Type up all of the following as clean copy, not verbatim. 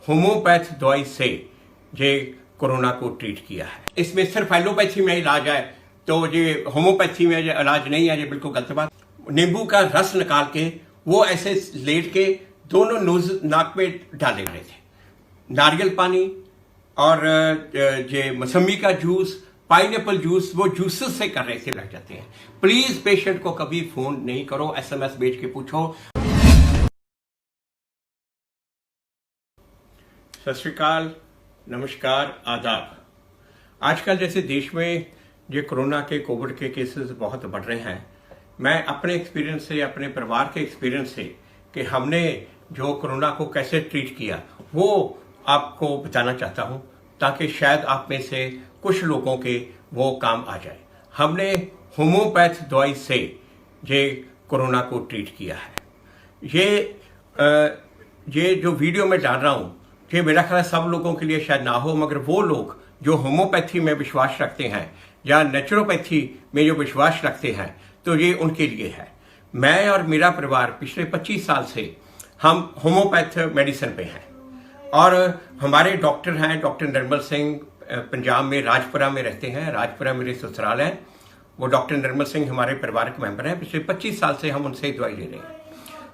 Homeopath दवाई से ये कोरोना को ट्रीट किया है। इसमें सिर्फ एलोपैथी में इलाज है, तो ये होम्योपैथी में इलाज नहीं है, ये बिल्कुल गलत बात। नींबू का रस निकाल के वो ऐसे लेट के दोनों नोज नाक पे डाले रहे थे। नारियल पानी और ये मौसमी का जूस, पाइनएप्पल जूस, वो जूसेस से कर रहे थे लग जाते हैं। प्लीज पेशेंट को कभी फोन नहीं करो, SMS भेज के पूछो। सत श्री अकाल, नमस्कार, आदाब। आजकल जैसे देश में ये कोरोना के कोविड के केसेस बहुत बढ़ रहे हैं, मैं अपने एक्सपीरियंस से, अपने परिवार के एक्सपीरियंस से कि हमने जो कोरोना को कैसे ट्रीट किया वो आपको बताना चाहता हूं, ताकि शायद आप में से कुछ लोगों के वो काम आ जाए। हमने होम्योपैथ दवाई से ये कोरोना को ट्रीट किया है। ये जो वीडियो मैं डाल रहा हूं, ये मेरा ख्याल सब लोगों के लिए शायद ना हो, मगर वो लोग जो होम्योपैथी में विश्वास रखते हैं या नेचुरोपैथी में जो विश्वास रखते हैं, तो ये उनके लिए है। मैं और मेरा परिवार पिछले 25 साल से हम होम्योपैथ मेडिसिन पे हैं और हमारे डॉक्टर हैं डॉक्टर निर्मल सिंह, पंजाब में राजपुरा में रहते हैं। राजपुरा मेरे ससुराल हैं। वो डॉक्टर निर्मल सिंह हमारे परिवार के मेंबर हैं। पिछले 25 साल से हम उनसे दवाई ले रहे हैं।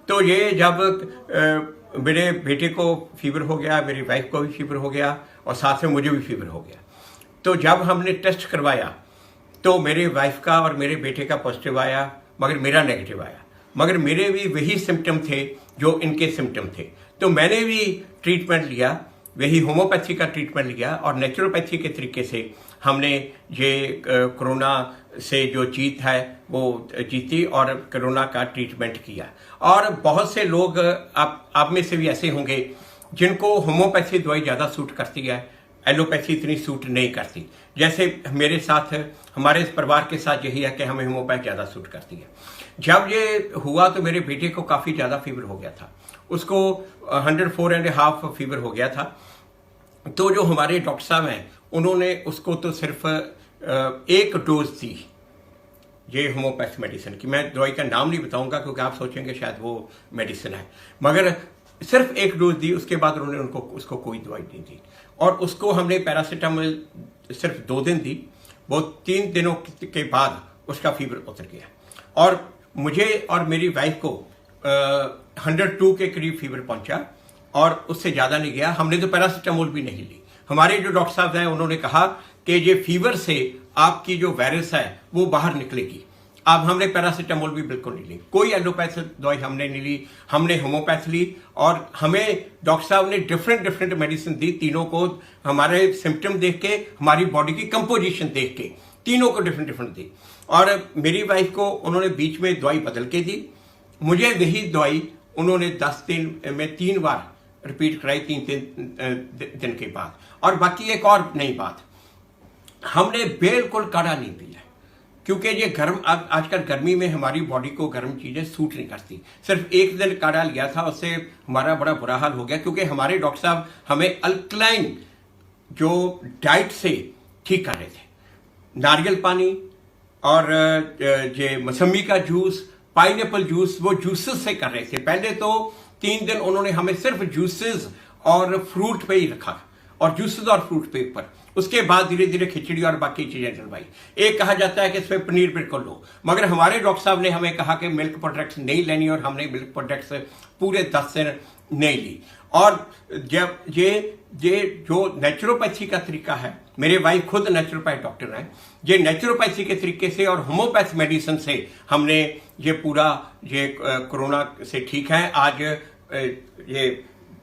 तो ये जब मेरे बेटे को फीवर हो गया, मेरी वाइफ को भी फीवर हो गया और साथ में मुझे भी फीवर हो गया, तो जब हमने टेस्ट करवाया तो मेरे वाइफ का और मेरे बेटे का पॉजिटिव आया, मगर मेरा नेगेटिव आया। मगर मेरे भी वही सिम्टम थे जो इनके सिम्टम थे, तो मैंने भी ट्रीटमेंट लिया, वही होम्योपैथी का ट्रीटमेंट लिया और नेचुरोपैथी के तरीके से हमने ये कोरोना से जो जीत है वो जीती और कोरोना का ट्रीटमेंट किया। और बहुत से लोग आप में से भी ऐसे होंगे जिनको होम्योपैथी दवाई ज़्यादा सूट करती है, एलोपैथी इतनी सूट नहीं करती। जैसे मेरे साथ, हमारे इस परिवार के साथ यही है कि हमें होम्योपैथ ज़्यादा सूट करती है। जब ये हुआ तो मेरे बेटे को काफ़ी ज़्यादा फीवर हो गया था, उसको 104.5 फीवर हो गया था। तो जो हमारे डॉक्टर साहब हैं उन्होंने उसको तो सिर्फ एक डोज दी ये होम्योपैथ मेडिसिन की। मैं दवाई का नाम नहीं बताऊंगा क्योंकि आप सोचेंगे शायद वो मेडिसिन है, मगर सिर्फ एक डोज दी। उसके बाद उन्होंने उसको कोई दवाई नहीं दी और उसको हमने पैरासीटामोल सिर्फ 2 दिन दी। वो 3 दिनों के बाद उसका फीवर उतर गया और मुझे और मेरी वाइफ को 102 के करीब फीवर पहुंचा और उससे ज़्यादा नहीं गया। हमने तो पैरासीटामोल भी नहीं ली। हमारे जो डॉक्टर साहब हैं उन्होंने कहा कि ये फीवर से आपकी जो वायरस है वो बाहर निकलेगी। अब हमने पैरासीटामोल भी बिल्कुल नहीं ली, कोई एलोपैथ दवाई हमने नहीं ली, हमने होम्योपैथ ली। और हमें डॉक्टर साहब ने डिफरेंट मेडिसिन दी, तीनों को हमारे सिम्टम देख के, हमारी बॉडी की कंपोजिशन देख के तीनों को डिफरेंट दी। और मेरी वाइफ को उन्होंने बीच में दवाई बदल के दी। मुझे वही दवाई उन्होंने 10 दिन में 3 बार रिपीट कराई, 3 दिन के बाद। और बाकी एक और नई बात, हमने बिल्कुल काढ़ा नहीं पिया क्योंकि ये गर्म, आजकल गर्मी में हमारी बॉडी को गर्म चीजें सूट नहीं करती। सिर्फ 1 दिन काढ़ा लिया था, उससे हमारा बड़ा बुरा हाल हो गया क्योंकि हमारे डॉक्टर साहब हमें अल्कलाइन जो डाइट से ठीक कर रहे थे। नारियल पानी और ये मौसमी का जूस, पाइनएप्पल जूस, वो जूसेस से कर रहे थे। पहले तो 3 दिन उन्होंने हमें सिर्फ जूसेस और फ्रूट पे ही रखा और जूसेस और फ्रूट पे ऊपर। उसके बाद धीरे धीरे खिचड़ी और बाकी चीजें डलवाई। एक कहा जाता है कि इसमें पनीर बिल्कुल लो, मगर हमारे डॉक्टर साहब ने हमें कहा कि मिल्क प्रोडक्ट्स नहीं लेनी और हमने मिल्क प्रोडक्ट्स पूरे 10 दिन नहीं ली। और जब ये जो नेचुरोपैथी का तरीका है, मेरे वाइफ खुद नेचुरोपैथ डॉक्टर हैं, ये नेचुरोपैथी के तरीके से और होम्योपैथ मेडिसिन से हमने ये पूरा ये कोरोना से ठीक है। आज ये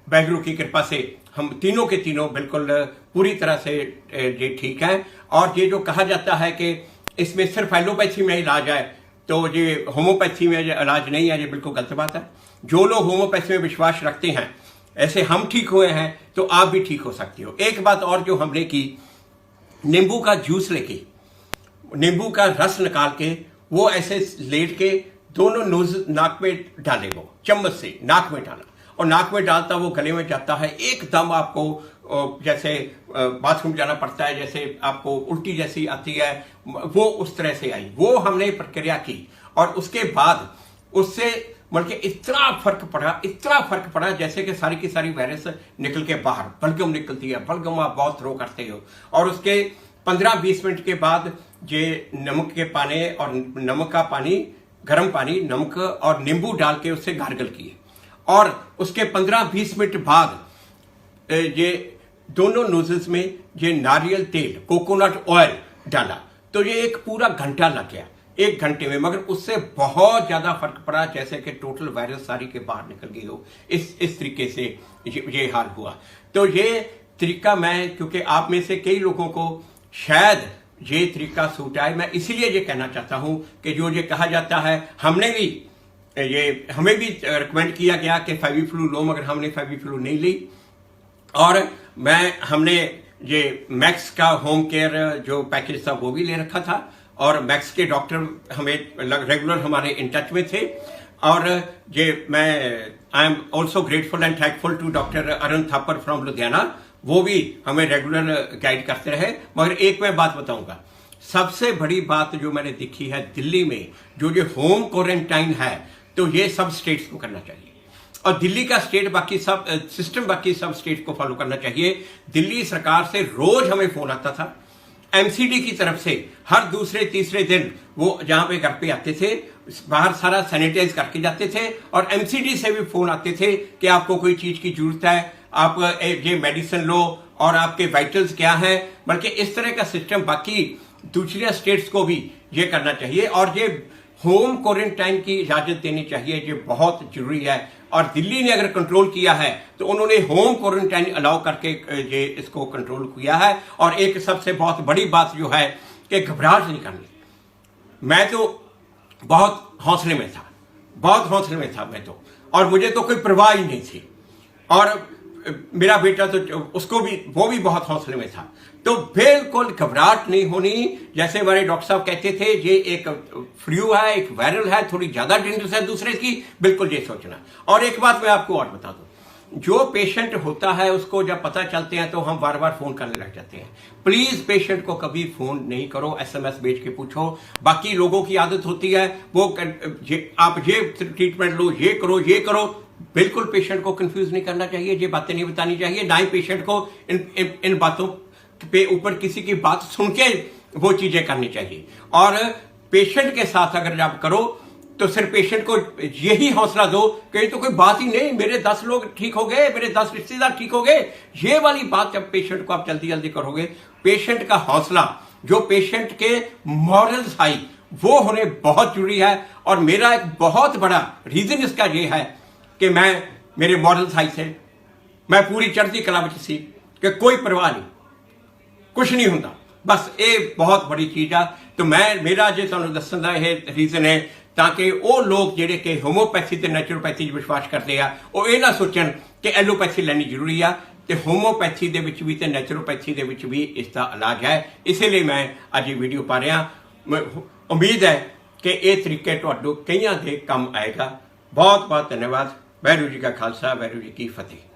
वाहिगुरु की कृपा से हम तीनों के तीनों बिल्कुल पूरी तरह से ये ठीक है। और ये जो कहा जाता है कि इसमें सिर्फ एलोपैथी में इलाज है, तो ये होम्योपैथी में इलाज नहीं है, ये बिल्कुल गलत बात है। जो लोग होम्योपैथी में विश्वास रखते हैं, ऐसे हम ठीक हुए हैं तो आप भी ठीक हो सकते हो। एक बात और जो हमने की, नींबू का जूस लेके, नींबू का रस निकाल के वो ऐसे लेट के दोनों नोज नाक में डाले, वो चम्मच से नाक में डाला और नाक में डालता वो गले में जाता है। एकदम आपको जैसे बाथरूम जाना पड़ता है, जैसे आपको उल्टी जैसी आती है, वो उस तरह से आई। वो हमने प्रक्रिया की और उसके बाद उससे बल्कि इतना फर्क पड़ा जैसे कि सारी की सारी वायरस निकल के बाहर बलगम निकलती है, बलगम आप बहुत थ्रो करते हो, और उसके 15-20 मिनट के बाद ये नमक के पानी और नमक का पानी, गर्म पानी, नमक और नींबू डाल के उससे गार्गल किए, और उसके 15-20 मिनट बाद ये दोनों नोजल्स में ये नारियल तेल, कोकोनट ऑयल डाला, तो ये एक पूरा घंटा लग गया, 1 घंटे में, मगर उससे बहुत ज्यादा फर्क पड़ा, जैसे कि टोटल वायरस सारी के बाहर निकल गई हो। इस तरीके से ये हाल हुआ। तो ये तरीका मैं, क्योंकि आप में से कई लोगों को शायद ये तरीका सूट आए, मैं इसीलिए ये कहना चाहता हूं कि जो ये कहा जाता है, हमें भी रिकमेंड किया गया कि फेविफ्लू लो, मगर हमने फेविफ्लू नहीं ली, और हमने ये मैक्स का होम केयर जो पैकेज था वो भी ले रखा था, और मैक्स के डॉक्टर हमें रेगुलर हमारे इन टच में थे, और ये मैं I am also grateful and thankful to doctor Arun Thapar from Ludhiana, वो भी हमें रेगुलर गाइड करते रहे। मगर एक मैं बात बताऊंगा, सबसे बड़ी बात जो मैंने देखी है दिल्ली में, जो ये होम क्वारंटाइन है, तो ये सब स्टेट्स को करना चाहिए, और दिल्ली का सिस्टम बाकी सब स्टेट को फॉलो करना चाहिए। दिल्ली सरकार से रोज हमें फोन आता था, एमसीडी की तरफ से हर दूसरे तीसरे दिन वो जहां पे घर पे आते थे, बाहर सारा सैनिटाइज करके जाते थे, और एमसीडी से भी फोन आते थे कि आपको कोई चीज की जरूरत है, आप ये मेडिसिन लो, और आपके वाइटल्स क्या हैं। बल्कि इस तरह का सिस्टम बाकी दूसरे स्टेट्स को भी ये करना चाहिए, और ये होम क्वारंटाइन की इजाजत देनी चाहिए, ये बहुत जरूरी है। और दिल्ली ने अगर कंट्रोल किया है तो उन्होंने होम क्वारंटाइन अलाउ करके ये इसको कंट्रोल किया है। और एक सबसे बहुत बड़ी बात जो है कि घबराहट नहीं करनी। मैं तो बहुत हौसले में था मैं तो, और मुझे तो कोई परवाह ही नहीं थी, और मेरा बेटा तो वो भी बहुत हौसले में था। तो बिल्कुल घबराहट नहीं होनी, जैसे हमारे डॉक्टर साहब कहते थे, ये एक फ्लू है, एक वायरल है, थोड़ी ज्यादा डेंजरस है दूसरे की, बिल्कुल ये सोचना। और एक बात मैं आपको और बता दूं, जो पेशेंट होता है उसको जब पता चलते हैं तो हम बार बार फोन करने लग जाते हैं। प्लीज पेशेंट को कभी फोन नहीं करो, SMS भेज के पूछो। बाकी लोगों की आदत होती है वो आप ये ट्रीटमेंट लो, ये करो, बिल्कुल पेशेंट को कंफ्यूज नहीं करना चाहिए, ये बातें नहीं बतानी चाहिए, ना ही पेशेंट को इन बातों पे ऊपर किसी की बात सुन के वो चीजें करनी चाहिए। और पेशेंट के साथ अगर आप करो तो सिर्फ पेशेंट को यही हौसला दो कि तो कोई बात ही नहीं, मेरे 10 लोग ठीक हो गए, मेरे 10 रिश्तेदार ठीक हो गए, ये वाली बात जब पेशेंट को आप जल्दी जल्दी करोगे, पेशेंट का हौसला, जो पेशेंट के मॉरल्स हाई, वो होने बहुत जरूरी है। और मेरा एक बहुत बड़ा रीजन इसका ये है कि मेरे मॉरल्स हाई से मैं पूरी चढ़ती कला विच सी कि कोई परवाह नहीं, कुछ नहीं होता, बस ये बहुत बड़ी चीज है। तो मेरा जो तुहानू दस्सण दा यह रीजन है ताकि वो लोग जिहड़े कि होम्योपैथी ते नैचुरोपैथी विश्वास करते हैं वो ये ना सोचन कि एलोपैथी लैनी जरूरी है, तो होम्योपैथी दे विच भी ते नैचुरोपैथी दे विच भी इसका इलाज है। इसीलिए मैं अज ये वीडियो पा रहा। उम्मीद है कि ये तरीके तुहानू कईयां दे काम आएगा। बहुत बहुत धन्यवाद। वाहिगुरू जी का खालसा, वाहिगुरू जी की फतेह।